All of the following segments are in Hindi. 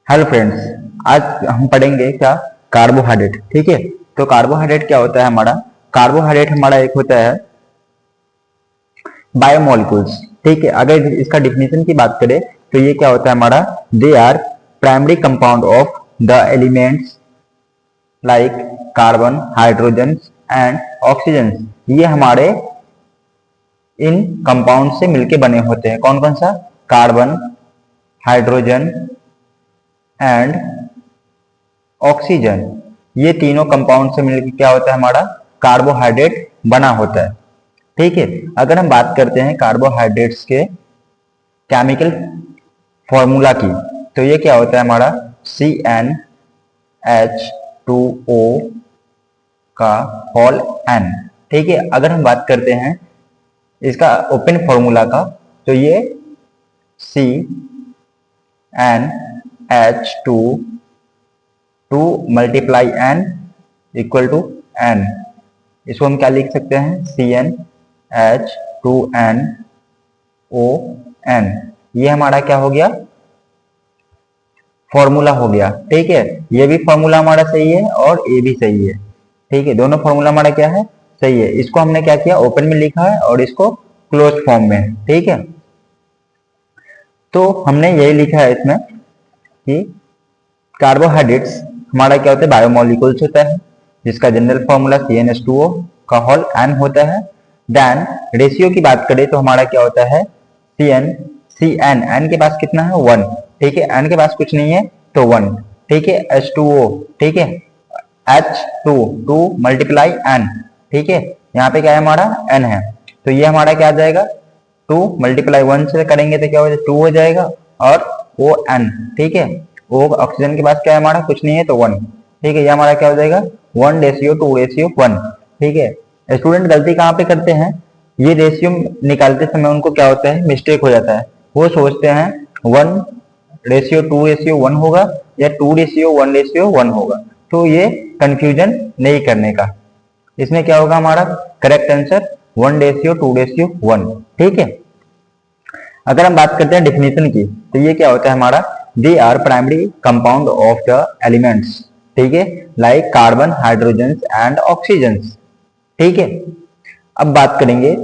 हेलो फ्रेंड्स, आज हम पढ़ेंगे क्या कार्बोहाइड्रेट। ठीक है, तो कार्बोहाइड्रेट क्या होता है हमारा। कार्बोहाइड्रेट हमारा एक होता है बायोमोलिकुल्स। ठीक है, अगर इसका डिफिनेशन की बात करें तो ये क्या होता है हमारा, they are primary compound of the elements like carbon, hydrogen and oxygen. ये हमारे इन कंपाउंड से मिलके बने होते हैं। कौन कौन सा, कार्बन, हाइड्रोजन एंड ऑक्सीजन। ये तीनों कंपाउंड से मिलकर क्या होता है हमारा कार्बोहाइड्रेट बना होता है। ठीक है, अगर हम बात करते हैं कार्बोहाइड्रेट्स के केमिकल फॉर्मूला की, तो ये क्या होता है हमारा CnH2O का होल N। ठीक है, अगर हम बात करते हैं इसका ओपन फॉर्मूला का, तो ये CnH2 2 multiply n equal to n। इसको हम क्या लिख सकते हैं, CnH2nOn। ये हमारा क्या हो गया, फॉर्मूला हो गया। ठीक है, ये भी फॉर्मूला हमारा सही है और ये भी सही है। ठीक है, दोनों फॉर्मूला हमारा क्या है, सही है। इसको हमने क्या किया, ओपन में लिखा है और इसको क्लोज फॉर्म में। ठीक है, तो हमने यही लिखा है इसमें कि कार्बोहाइड्रेट्स हमारा क्या होता है, बायोमोलिकुल्स होता है, जिसका जनरल फॉर्मूला CnH2O का होल N होता है। देन रेशियो की बात करें तो हमारा क्या होता है, N के पास कितना है, 1। ठीक है, N के पास कुछ नहीं है तो 1। ठीक है, H2O, ठीक है, H2 2 मल्टीप्लाई N। ठीक है, यहाँ पे क्या है हमारा N है, तो ये हमारा क्या आ जाएगा, 2 मल्टीप्लाई 1 से करेंगे तो क्या हो जाएगा, 2 हो जाएगा और ON। ठीक है, वो ऑक्सीजन के पास क्या है हमारा, कुछ नहीं है तो 1। ठीक है, ये हमारा क्या हो जाएगा 1:2:1। ठीक है, स्टूडेंट गलती कहाँ पे करते हैं, ये रेशियो निकालते समय उनको क्या होता है, मिस्टेक हो जाता है। वो सोचते हैं 1:2:1 होगा या 2:1:1 होगा, तो ये कंफ्यूजन नहीं करने का। इसमें क्या होगा हमारा करेक्ट आंसर 1:2:1। ठीक है, अगर हम बात करते हैं डिफिनेशन की, तो ये क्या होता है हमारा, they are primary compound of the elements. ठीक है, like carbon, hydrogen and oxygen. ठीक है, अब बात करेंगे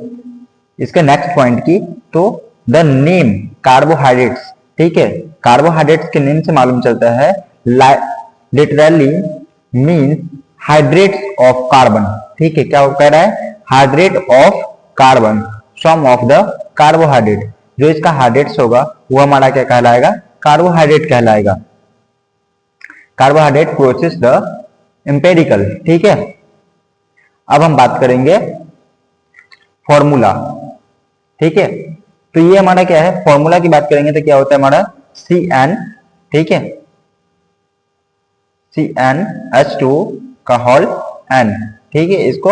इसके नेक्स्ट पॉइंट की, तो द नेम कार्बोहाइड्रेट्स। ठीक है, कार्बोहाइड्रेट्स के नेम से मालूम चलता है literally means hydrates of carbon. ठीक है, क्या कह रहा है, hydrate of carbon, sum of the carbohydrate. जो इसका हाइड्रेट्स होगा वो हमारा क्या कहलाएगा, कार्बोहाइड्रेट कहलाएगा। Carbohydrate process the empirical. ठीक है, अब हम बात करेंगे फॉर्मूला। ठीक है, तो ये हमारा क्या है, फॉर्मूला की बात करेंगे तो क्या होता है हमारा Cn। ठीक है, CnH2 का होल N। ठीक है, इसको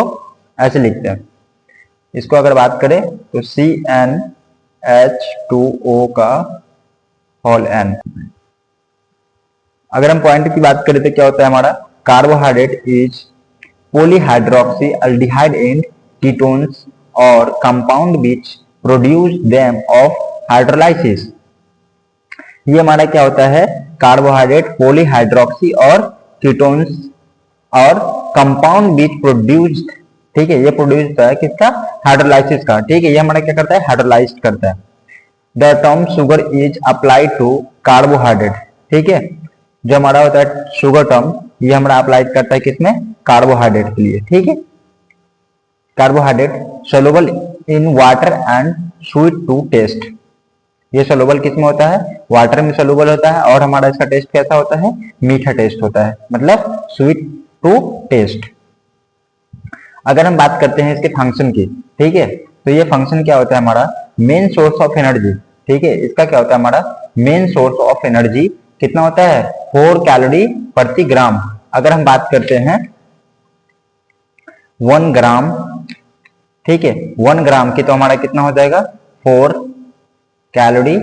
ऐसे लिखते हैं। इसको अगर बात करें तो CnH2O का होल N। अगर हम पॉइंट की बात करें तो क्या होता है हमारा, carbohydrate is polyhydroxy aldehyde and ketones और compound which produce them of hydrolysis. ये हमारा क्या होता है, कार्बोहाइड्रेट पॉलीहाइड्रोक्सी और कीटोन्स और कंपाउंड विच प्रोड्यूस। ठीक है, ये प्रोड्यूस होता है किसका, हाइड्रोलाइसिस का। ठीक है, ये हमारा क्या करता है, हाइड्रोलाइज करता है। The term sugar is applied to carbohydrate. ठीक है, जो हमारा होता है शुगर टर्म, ये हमारा अप्लाई करता है किसमें, कार्बोहाइड्रेट के लिए। ठीक है, carbohydrate soluble in water and sweet to taste. ये सोलुबल किसमें होता है, वाटर में सोलुबल होता है और हमारा इसका टेस्ट कैसा होता है, मीठा टेस्ट होता है, मतलब स्वीट टू टेस्ट। अगर हम बात करते हैं इसके फंक्शन की, ठीक है, तो ये फंक्शन क्या होता है हमारा, मेन सोर्स ऑफ एनर्जी। ठीक है, इसका क्या होता है हमारा मेन सोर्स ऑफ एनर्जी कितना होता है, 4 कैलोरी प्रति ग्राम। अगर हम बात करते हैं 1 ग्राम, ठीक है, 1 ग्राम की तो हमारा कितना हो जाएगा, 4 कैलोरी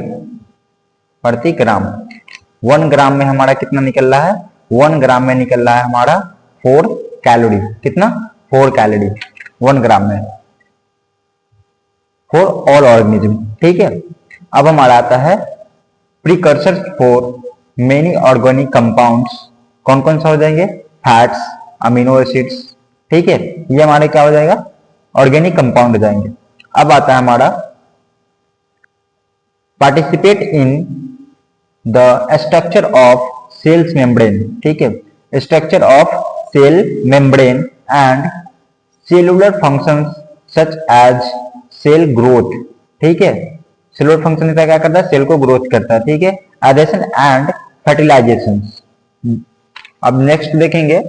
प्रति ग्राम। 1 ग्राम में हमारा कितना निकल रहा है, 1 ग्राम में निकल रहा है हमारा 4 कैलोरी। कितना, 4 कैलोरी 1 ग्राम में फॉर ऑल ऑर्गेनिज्म। ठीक है, अब हमारा आता है precursor for many organic compounds, कौन कौन सा हो जाएंगे, फैट्स, अमीनो एसिड्स, ठीक है, ये हमारे क्या हो जाएगा, ऑर्गेनिक कंपाउंड हो जाएंगे। अब आता है हमारा participate in the structure of cells membrane, ठीक है, structure of cell membrane and cellular functions such as cell growth, ठीक है, सेलुलर फंक्शन क्या करता है, सेल को ग्रोथ करता है, ठीक है, एडेशन एंड फर्टिलाइजेशन। अब नेक्स्ट देखेंगे,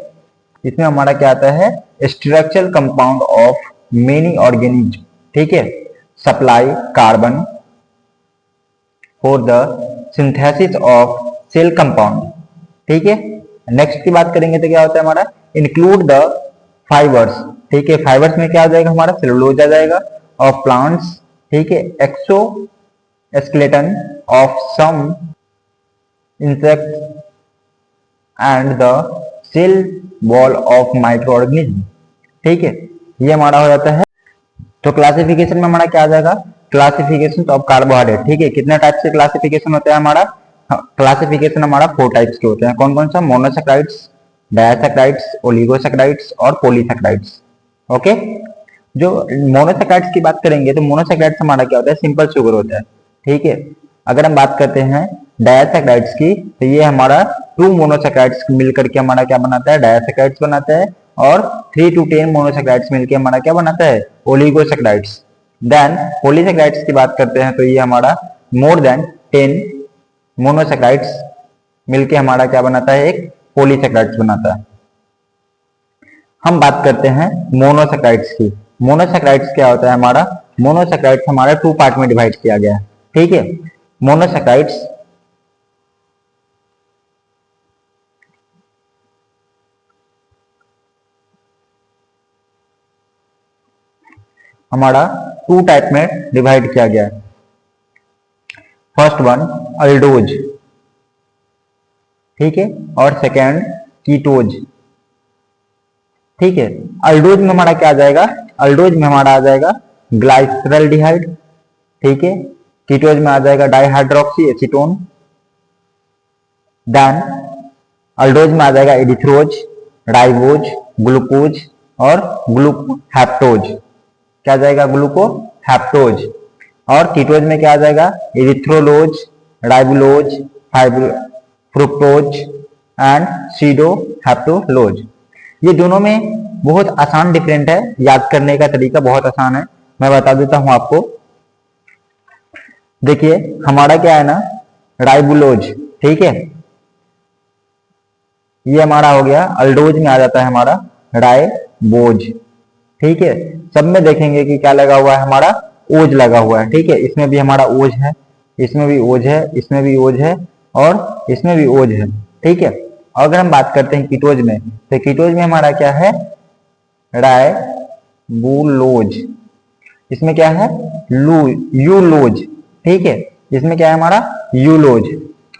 इसमें हमारा क्या आता है, structural compound of many organism, ठीक है, supply carbon for the synthesis of cell compound, ठीक है। नेक्स्ट की बात करेंगे तो क्या होता है हमारा, इंक्लूड द फाइबर्स, ठीक है, फाइबर्स में क्या आ जाएगा हमारा, सेलुलोज आ जाएगा, ऑफ प्लांट्स, ठीक है, exoskeleton of some insects and the cell wall of microorganism, ठीक है, ये हमारा हो जाता है। तो क्लासिफिकेशन में हमारा क्या आ जाएगा, क्लासिफिकेशन ऑफ कार्बोहाइड्रेट, ठीक है, कितने टाइप से क्लासिफिकेशन होता है हमारा, क्लासिफिकेशन हमारा 4 टाइप्स के होते हैं, कौन कौन सा, मोनोसैकेराइड्स, डायसैकेराइड्स, ओलिगोसैकेराइड्स और पॉलीसैकेराइड्स, ओके। जो मोनोसैकेराइड्स की बात करेंगे तो मोनोसैकेराइड्स हमारा क्या होता है, सिंपल शुगर होता है, ठीक है। अगर हम बात करते हैं डायसैकेराइड्स की तो ये हमारा 2 मोनोसैकेराइड्स मिलकर के हमारा क्या बनाता है, डायसैकेराइड्स बनाता है, और 3 to 10 मोनोसैकेराइड्स मिलकर हमारा क्या बनाता है, ओलिगोसैकेराइड्स। देन पॉलीसैकेराइड्स की बात करते हैं तो ये हमारा मोर देन 10 मोनोसैकेराइड्स मिलके हमारा क्या बनाता है, एक पॉलीसैकेराइड्स बनाता है। हम बात करते हैं मोनोसैकेराइड्स की। मोनोसैकेराइड्स क्या होता है हमारा, मोनोसैकेराइड्स हमारा 2 पार्ट में डिवाइड किया गया है, ठीक है। मोनोसैकेराइड्स हमारा 2 टाइप में डिवाइड किया गया है। फर्स्ट वन अल्डोज, ठीक है, और सेकेंड कीटोज, ठीक है। अल्डोज में हमारा क्या आ जाएगा, अल्डोज में हमारा आ जाएगा ग्लाइसरल्डिहाइड, ठीक है, कीटोज में आ जाएगा डाइहाइड्रोक्सी एसीटोन, देन अल्डोज में आ जाएगा एरिथ्रोज, राइबोज, ग्लूकोज और ग्लूकोहेप्टोज, क्या आ जाएगा, ग्लूकोहेप्टोज। और कीटोज में क्या आ जाएगा, एरिथ्रोलोज, राइबोलोज, फ्रुक्टोज एंड सीडोहेप्टोलोज। ये दोनों में बहुत आसान डिफरेंट है, याद करने का तरीका बहुत आसान है, मैं बता देता हूं आपको। देखिए हमारा क्या है ना, राइबोलोज, ठीक है, ये हमारा हो गया, अल्डोज में आ जाता है हमारा राइबोज, ठीक है। सब में देखेंगे कि क्या लगा हुआ है हमारा, ओज लगा हुआ है, ठीक है, इसमें भी हमारा ओज है, इसमें भी ओज है, इसमें भी ओज है और इसमें भी ओज है, ठीक है। अगर हम बात करते हैं कीटोज में तो कीटोज में हमारा क्या है, राइबोलोज, इसमें क्या है, यूलोज, ठीक है, इसमें क्या है हमारा, यूलोज,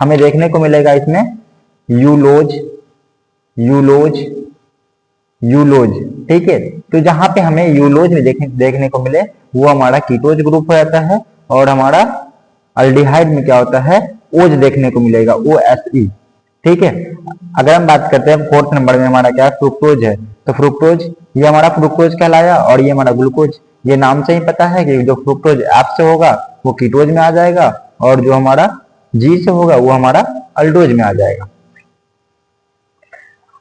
हमें देखने को मिलेगा इसमें यूलोज, यूलोज, यूलोज, ठीक है। तो जहां पे हमें यूलोज में देखने को मिले वो हमारा कीटोज ग्रुप हो जाता है, और हमारा अल्डिहाइड में क्या होता है, ओज देखने को मिलेगा, OSE, ठीक है। अगर हम बात करते हैं 4th नंबर में हमारा क्या फ्रुक्टोज है, तो फ्रुक्टोज ये हमारा फ्रुक्टोज कहलाया, और ये हमारा ग्लूकोज, ये नाम से ही पता है कि जो फ्रुक्टोज एफ से होगा वो कीटोज में आ जाएगा, और जो हमारा जी से होगा वो हमारा अल्डोज में आ जाएगा।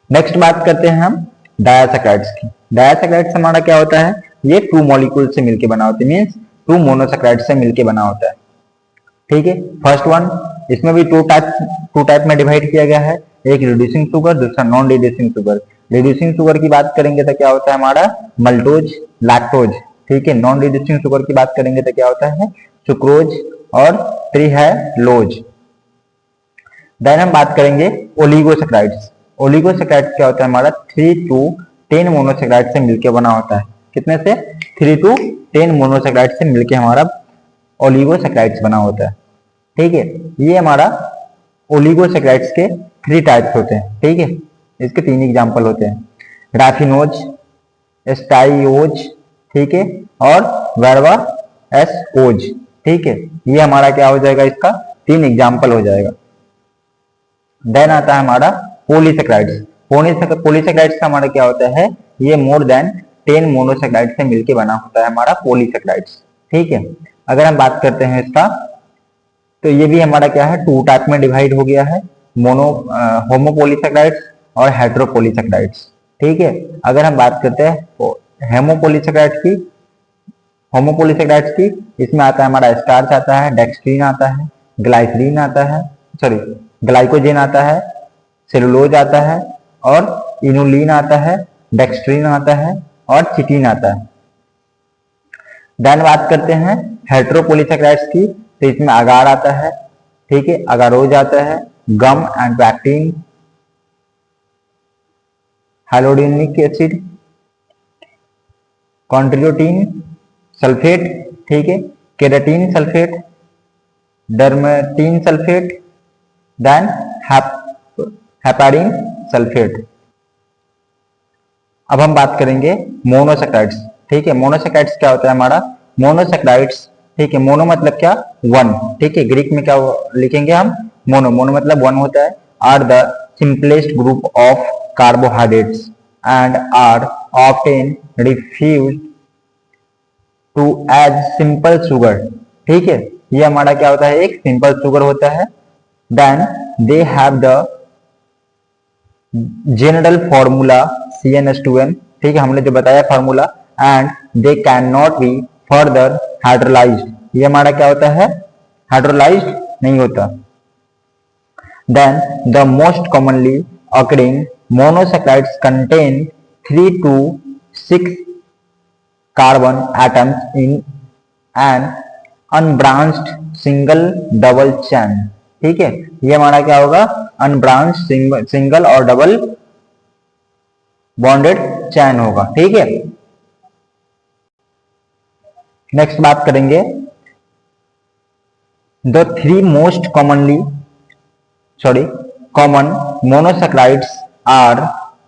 नेक्स्ट बात करते हैं हम डायसैकेराइड्स की। डायसैकेराइड्स हमारा क्या होता है, ये 2 मॉलिक्यूल से मिलके बना होता है, मींस 2 मोनोसैकेराइड्स से मिलके बना होता है, ठीक है। फर्स्ट वन, इसमें भी 2 टाइप में डिवाइड किया गया है, एक रिड्यूसिंग शुगर, दूसरा non reducing sugar. Reducing sugar की बात करेंगे तो क्या होता है हमारा, मल्टोज, लैक्टोज, ठीक है। नॉन रिड्यूसिंग शुगर की बात करेंगे तो क्या होता है, सुक्रोज और ट्रिहेलोज। देन हम बात करेंगे ओलिगोसैकेराइड्स। ओलिगोसैकेराइड्स क्या होता है हमारा, 3 to 10 मोनोसैकेराइड से मिलकर बना होता है, कितने से, 3 to 10 मोनोसैकेराइड से मिलकर हमारा ओलिगोसैकेराइड्स बना होता है, ठीक है। ये हमारा ओलिगोसैकेराइड्स के 3 टाइप्स होते हैं, ठीक है, इसके 3 एग्जांपल होते हैं, राफिनोज, स्टाइओज, ठीक है, और वर्वा एसओज, ठीक है। ये हमारा क्या हो जाएगा, इसका 3 एग्जांपल हो जाएगा। देन आता है हमारा पॉलीसेक्राइड्स। पॉलीसेक्राइड्स का हमारा क्या होता है, ये मोर देन 10 मोनोसेक्राइड से मिलकर बना होता है हमारा पॉलीसेक्राइड्स। ठीक है, अगर हम बात करते हैं इसका, तो ये भी हमारा क्या है, टू टाइप में डिवाइड हो गया है, होमोपॉलीसेक्राइड्स और हेटेरोपॉलीसेक्राइड्स। ठीक है, अगर हम बात करते हैं होमोपॉलीसेक्राइड्स की, इसमें आता है हमारा स्टार्च आता है, डेक्स्ट्रीन आता है, ग्लाइसरीन आता है, सॉरी ग्लाइकोजेन आता है, सेलुलोज आता है, और इनुलिन आता है, डेक्स्ट्रीन आता है, और चिटिन आता है। देन बात करते हैं हेटेरोपॉलीसेक्राइड्स की, तो इसमें अगार आता है, ठीक है, अगारोज आता है, gum and pectin, hyaluronic acid, chondroitin sulphate, ठीक है, keratin sulphate, dermatan sulphate, then heparin sulphate. अब हम बात करेंगे मोनोसेक्राइड्स। ठीक है, मोनोसेक्राइड्स क्या होता है हमारा, मोनोसेक्राइड्स, ठीक है, मोनो मतलब क्या, वन, ठीक है, ग्रीक में क्या लिखेंगे हम, मोनो मतलब वन होता है, are the simplest group of carbohydrates and are often refused to as simple sugar. ठीक है, ये हमारा क्या होता है, एक सिंपल शुगर होता है। Then they have the general formula CnH2n, ठीक है, हमने जो बताया formula, and they can not be further hydrolysed, ये हमारा क्या होता है, हाइड्रोलाइज्ड नहीं होता। Then the most commonly occurring monosaccharides contain 3 to 6 carbon atoms in an unbranched single double chain। ठीक है, ये हमारा क्या होगा, अनब्रांच्ड सिंगल और डबल बॉन्डेड चैन होगा। ठीक है, नेक्स्ट बात करेंगे, the three most common monosaccharides are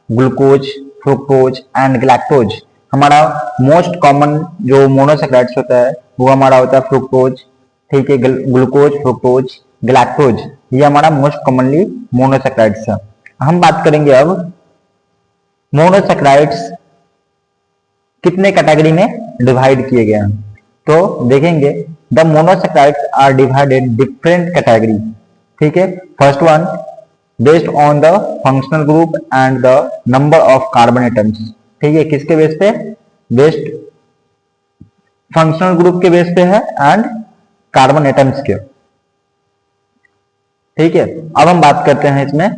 glucose, fructose and galactose. हमारा मोस्ट कॉमन जो मोनोसेक्राइड्स होता है वो हमारा होता है फ्रुक्टोज, ठीक है, ग्लूकोज, फ्रुक्टोज, गैलेक्टोज, ये हमारा मोस्ट कॉमनली मोनोसेक्राइड्स है। हम बात करेंगे अब मोनोसेक्राइड्स कितने कैटेगरी में डिवाइड किए गए हैं, तो देखेंगे the monosaccharides are divided different category. ठीक है, first one based on the functional group and the number of carbon atoms. ठीक है, किसके बेस पे, बेस्ड फंक्शनल ग्रुप के बेस पे है एंड कार्बन एटम्स के। ठीक है, अब हम बात करते हैं इसमें,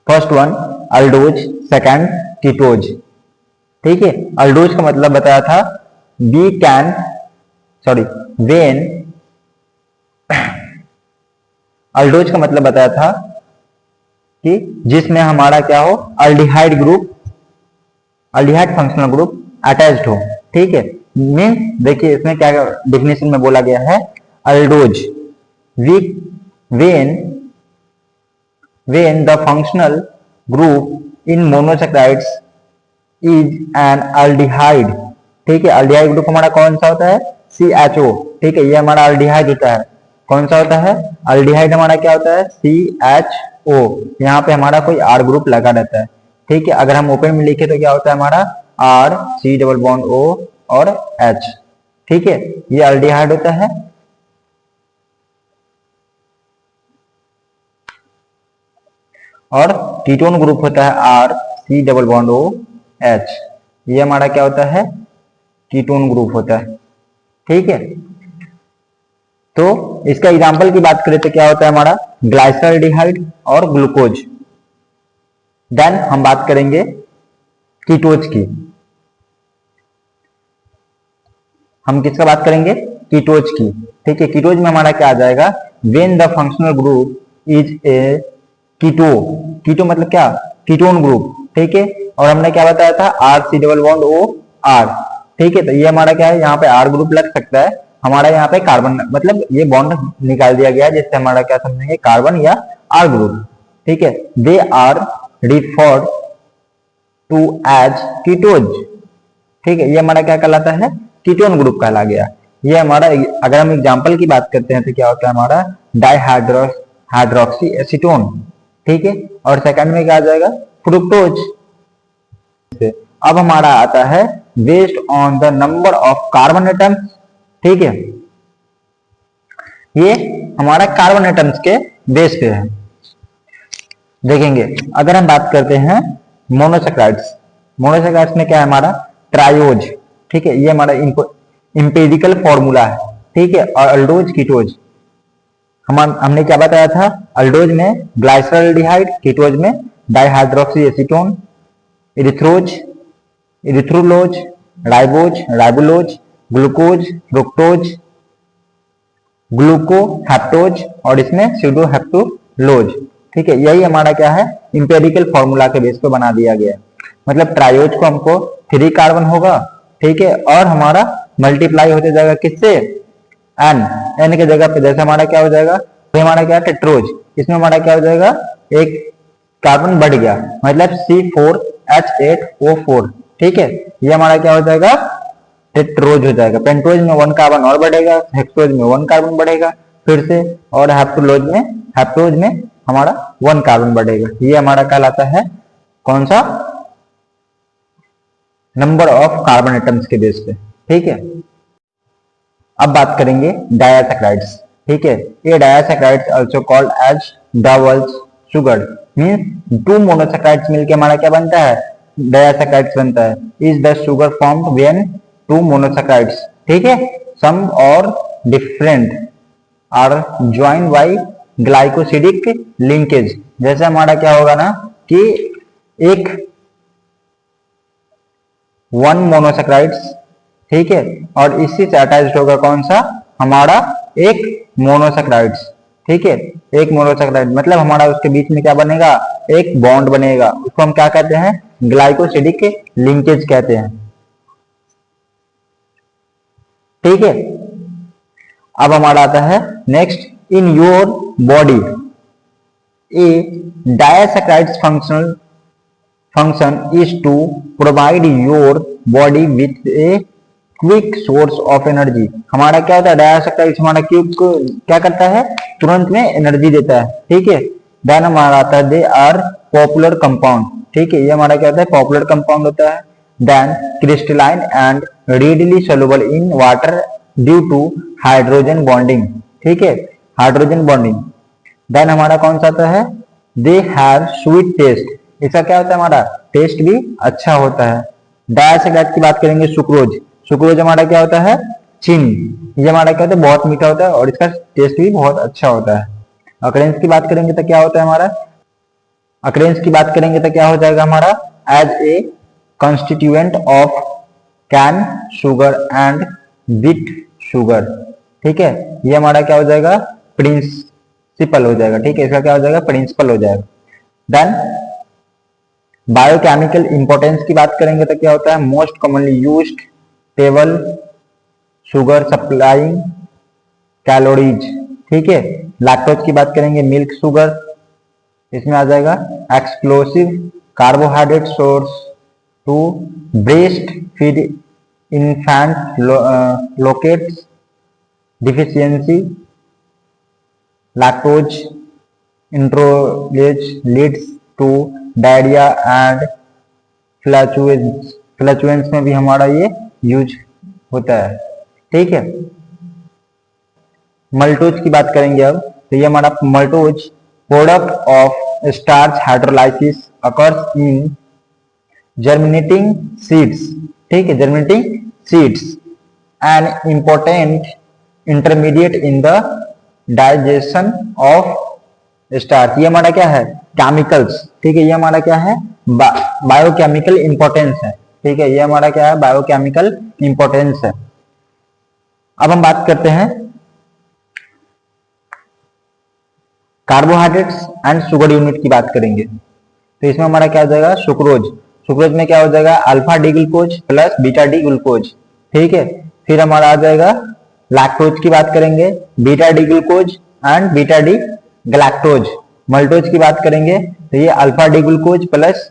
फर्स्ट वन अल्डोज, सेकंड कीटोज। ठीक है, अल्डोज का मतलब बताया था वेन, अल्डोज का मतलब बताया था कि जिसमें हमारा क्या हो, अल्डिहाइड फंक्शनल ग्रुप अटैच्ड हो। ठीक है, मीन्स देखिए इसमें क्या डेफिनेशन में बोला गया है, अल्डोज when the functional group in monosaccharides is an aldehyde। ठीक है, अल्डिहाइड ग्रुप हमारा कौन सा होता है, CHO। ठीक है, ये हमारा अल्डिहाइड होता है, कौन सा होता है, अल्डिहाइड हमारा क्या होता है, CHO। यहाँ पे हमारा कोई R ग्रुप लगा रहता है। ठीक है, अगर हम ओपन में लिखे तो क्या होता है हमारा R C double bond O और H। ठीक है, ये अल्डिहाइड होता है। और कीटोन ग्रुप होता है R C double bond O H, ये हमारा क्या होता है, कीटोन ग्रुप होता है। ठीक है, तो इसका एग्जांपल की बात करें तो क्या होता है हमारा ग्लाइसरॉल्डिहाइड और ग्लूकोज। देन हम बात करेंगे कीटोज की, हम किसका बात करेंगे, कीटोज की। ठीक है, कीटोज में हमारा क्या आ जाएगा, when the functional group is a keto मतलब क्या, कीटोन ग्रुप। ठीक है, और हमने क्या बताया था, R C double bond O R। ठीक है, तो ये हमारा क्या है, यहाँ पे R ग्रुप लग सकता है, हमारा यहाँ पे कार्बन मतलब ये बॉन्ड निकाल दिया गया है, जिससे हमारा क्या समझेंगे, कार्बन या R ग्रुप। ठीक है, they are referred to as ketose. ठीक है, ये हमारा क्या कहलाता है, कीटोन ग्रुप कहला गया। ये हमारा, अगर हम एग्जांपल की बात करते हैं तो क्या होता है हमारा डाइहाइड्रोक्सी एसीटोन, ठीक है। और सेकंड में क्या आ जाएगा, फ्रुक्टोज। अब हमारा आता है based on the number of carbon atoms, ठीक है। ये हमारा कार्बन एटम्स के बेस पे है। देखेंगे अगर हम बात करते हैं मोनोसैकराइड्स, मोनोसैकराइड्स में क्या है हमारा ट्रायोज, ठीक है। ये हमारा इंपेरिकल फॉर्मूला है, ठीक है। और अल्डोज कीटोज, हमने क्या बताया था, अल्डोज में ग्लाइसरॉल्डिहाइड, कीटोज में dihydroxy acetone, erythrose, erythrulose, ribose, ribulose, glucose, fructose, glucoheptose और इसमें स्यूडोहेप्टोलोज, ठीक है। यही हमारा क्या है, इंपेरिकल फॉर्मूला के बेस पे बना दिया गया है। मतलब ट्रायोज को हमको 3 कार्बन होगा, ठीक है। और हमारा मल्टीप्लाई होते जाएगा किससे, एन के जगह पे, जैसे हमारा क्या हो जाएगा, तो हमारा क्या है टेट्रोज, इसमें हमारा क्या हो जाएगा, एक कार्बन बढ़ गया, मतलब C4H8O4, ठीक है। ये हमारा क्या हो जाएगा, टेट्रोज हो जाएगा। पेंटोज में 1 कार्बन और बढ़ेगा, हेक्सोज में 1 कार्बन बढ़ेगा फिर से, और हेप्टोज में हमारा 1 कार्बन बढ़ेगा। ये हमारा कहलाता है कौन सा, नंबर ऑफ कार्बन एटम्स के बेस पे, ठीक है। अब बात करेंगे डायासैकराइड्स, ठीक है। ये disaccharides also called as doubles sugar, means 2 monosaccharides मिलके हमारा क्या बनता है, डायासैकराइड्स बनता है। Is the sugar formed when 2 monosaccharides, ठीक है, सम और different are joined by glycosidic linkage. जैसे हमारा क्या होगा ना कि एक 1 मोनोसैकराइड्स, ठीक है, और इसी से अटैच्ड होगा कौन सा, हमारा एक मोनोसैकराइड्स, ठीक है। एक मोनोसैकराइड मतलब हमारा उसके बीच में क्या बनेगा, एक बॉन्ड बनेगा, उसको हम क्या कहते हैं, ग्लाइकोसिडिक लिंकेज कहते हैं, ठीक है। अब हमारा आता है next, in your body a disaccharides function is to provide your body with a quick source of energy। हमारा क्या होता है, डायासैकराइड्स हमारा क्या करता है, तुरंत में एनर्जी देता है, ठीक है। देन हमारा आता है दे आर पॉपुलर कंपाउंड, ठीक है। ये हमारा क्या होता है, पॉपुलर कंपाउंड होता है। Then crystalline and readily soluble in water due to hydrogen bonding, ठीक है, हाइड्रोजन बॉन्डिंग। देन हमारा कौन सा आता है, दे हैव स्वीट टेस्ट, इसका क्या होता है, हमारा टेस्ट भी अच्छा होता है। डायासैकराइड की बात करेंगे, सुक्रोज, सुक्रोज हमारा क्या होता है, चीनी, ये हमारा क्या होता है, बहुत मीठा होता है और इसका टेस्ट भी बहुत अच्छा होता है। अकरेंस की बात करेंगे तो क्या होता है हमारा, अकरेंस की बात करेंगे तो क्या हो जाएगा हमारा, as a constituent of cane sugar and beet sugar, ठीक है। ये हमारा क्या हो जाएगा, प्रिंसिपल हो जाएगा, ठीक है, इसका क्या हो जाएगा, प्रिंसिपल हो जाएगा। देन बायोकेमिकल इंपॉर्टेंस की बात करेंगे तो क्या होता है, most commonly used table sugar supplying calories, ठीक है। लैक्टोज की बात करेंगे, मिल्क शुगर, इसमें आ जाएगा explosive carbohydrate source to breast feed infant lactase deficiency, lactose intolerance leads to diarrhoea and flatulence में भी हमारा ये यूज होता है, ठीक है। मल्टोज की बात करेंगे अब, तो ये हमारा maltose product of starch hydrolysis occurs in germinating seeds, ठीक है, germinating seeds an important intermediate in the digestion of starch. ये हमारा क्या है, केमिकल्स, ठीक है, ये हमारा क्या है, बायोकेमिकल इंपॉर्टेंस है, ठीक है, ये हमारा क्या है, बायोकेमिकल इंपॉर्टेंस है। अब हम बात करते हैं कार्बोहाइड्रेट्स एंड शुगर यूनिट की बात करेंगे, तो इसमें हमारा क्या हो जाएगा, सुक्रोज, सुक्रोज में क्या हो जाएगा, alpha D glucose plus beta D glucose, ठीक है। फिर हमारा आ जाएगा लैक्टोज की बात करेंगे, beta D glucose and beta D galactose. Maltose की बात करेंगे तो ये alpha D glucose plus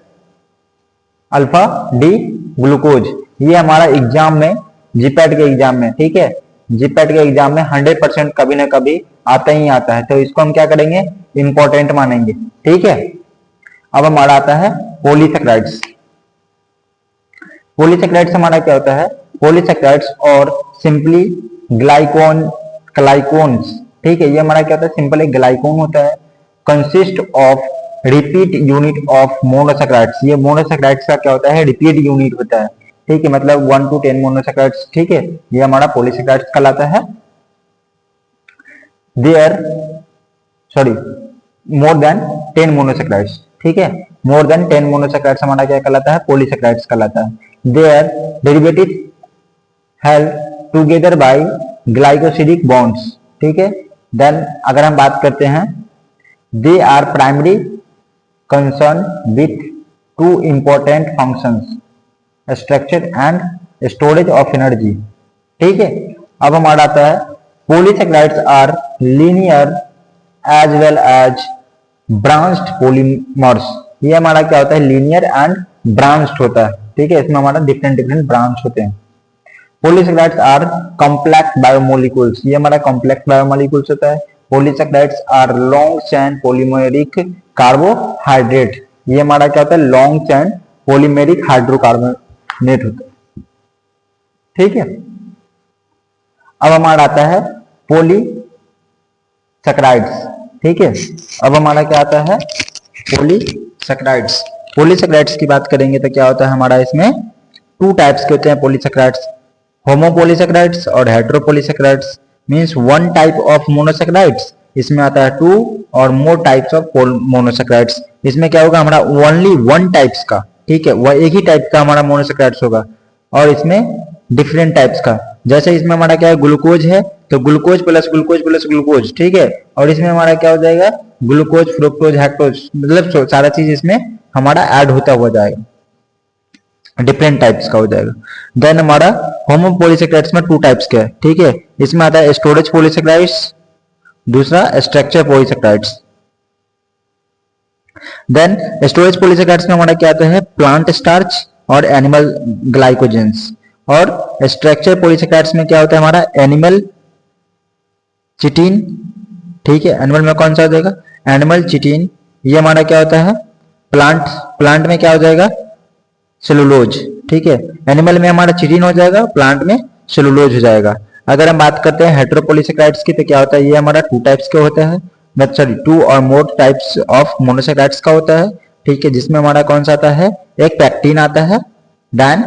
alpha D glucose. ये हमारा एग्जाम में, जीपैट के एग्जाम में, ठीक है, जीपैट के एग्जाम में 100% कभी ना कभी आता ही आता है, तो इसको हम क्या करेंगे, इंपॉर्टेंट मानेंगे। ठीक है, अब हमारा आता है पॉलीसेकेराइड्स। पॉलीसेकेराइड्स हमारा क्या होता है, पॉलीसेकेराइड्स और सिंपली ग्लाइकोन्स। ठीक है, ये हमारा क्या होता है, सिंपल एक ग्लाइकोन होता है, consist of repeat unit of monosaccharides. ये मोनोसेकेराइड्स का क्या होता है, रिपीट यूनिट होता है। ठीक है, मतलब 1 to 10 मोनोसेकेराइड्स। ठीक है, ये हमारा पॉलीसेकेराइड्स कहलाता है। There sorry more than 10 monosaccharides. ठीक है, मोर देन 10 मोनोसेकेराइड्स हमारा क्या कहलाता है, पॉलीसेकेराइड्स कहलाता है। Their derivative help together by glycosidic bonds. ठीक है, देन अगर हम बात करते हैं, they are primary concern with two important functions, structure and storage of energy. ठीक है, अब हमारा आता है polysaccharides are linear as well as branched polymers. ये हमारा क्या होता है, लीनियर एंड ब्रांच्ड होता है। ठीक है, इसमें हमारा डिफरेंट डिफरेंट ब्रांच होते हैं। Polysaccharides are complex biomolecules. ये हमारा कॉम्प्लेक्स बायोमोलिक्यूल्स होता है। Polysaccharides are long chain polymeric carbohydrate. ये हमारा क्या होता है, लॉन्ग चेन पॉलीमेरिक हाइड्रोकार्बोनेट होता है। ठीक है, अब हमारा आता है पॉलीसेकेराइड्स। ठीक है, अब हमारा क्या आता है, पॉलीसेकेराइड्स। पॉलीसेकेराइड्स की बात करेंगे तो क्या होता है हमारा, इसमें 2 टाइप्स के होते हैं पॉलीसेकेराइड्स, होमोपॉलीसेकेराइड्स और हेटेरोपॉलीसेकेराइड्स। मींस 1 टाइप ऑफ मोनोसेकेराइड्स, इसमें आता है 2 और मोर टाइप्स ऑफ मोनोसेकेराइड्स। इसमें क्या होगा, हमारा ओनली 1 टाइप्स का, ठीक है, वह एक ही टाइप का हमारा मोनोसेकेराइड्स होगा, और इसमें डिफरेंट टाइप्स का। जैसे इसमें हमारा क्या है, ग्लूकोज है तो glucose plus glucose plus glucose. ठीक है, और इसमें हमारा क्या हो जाएगा, ग्लूकोज फ्रुक्टोज हेक्टोज, मतलब सारा चीज इसमें हमारा ऐड होता हुआ जाएगा, डिफरेंट टाइप्स का हो जाएगा। देन हमारा होमोपॉलीसेकेराइड्स में 2 टाइप्स के है। ठीक है, इसमें आता है स्टोरेज पॉलीसेकेराइड्स, दूसरा structure polysaccharides. Then storage polysaccharides में हमारा क्या आता है, प्लांट स्टार्च और एनिमल ग्लाइकोजेंस। और स्ट्रक्चर पॉलीसेकेराइड्स में क्या होता है हमारा, एनिमल चिटिन। ठीक है, एनिमल में कौन सा हो जाएगा, एनिमल चिटिन। ये हमारा क्या होता है, प्लांट में क्या हो जाएगा, सेलुलोज। ठीक है, एनिमल में हमारा चिटिन हो जाएगा, प्लांट में सेलुलोज हो जाएगा। अगर हम बात करते हैं हेटेरोपॉलीसेकेराइड्स की तो क्या होता है, ये हमारा 2 टाइप्स के होता है, सॉरी 2 और मोर टाइप्स ऑफ मोनोसेकेराइड्स का होता है। ठीक है, जिसमें हमारा कौन सा आता है, एक पैक्टिन आता है, then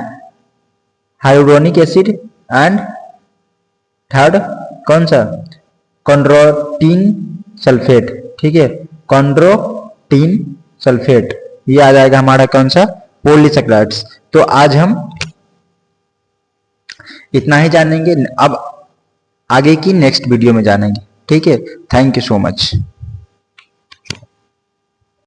hyaluronic acid and third कौन सा, कॉन्ड्रोटिन सल्फेट। ठीक है, कॉन्ड्रोटिन सल्फेट, ये आ जाएगा हमारा कौन सा, पॉलीसेकेराइड्स। तो आज हम इतना ही जानेंगे, अब आगे की नेक्स्ट वीडियो में जानेंगे। ठीक है, थैंक यू सो मच।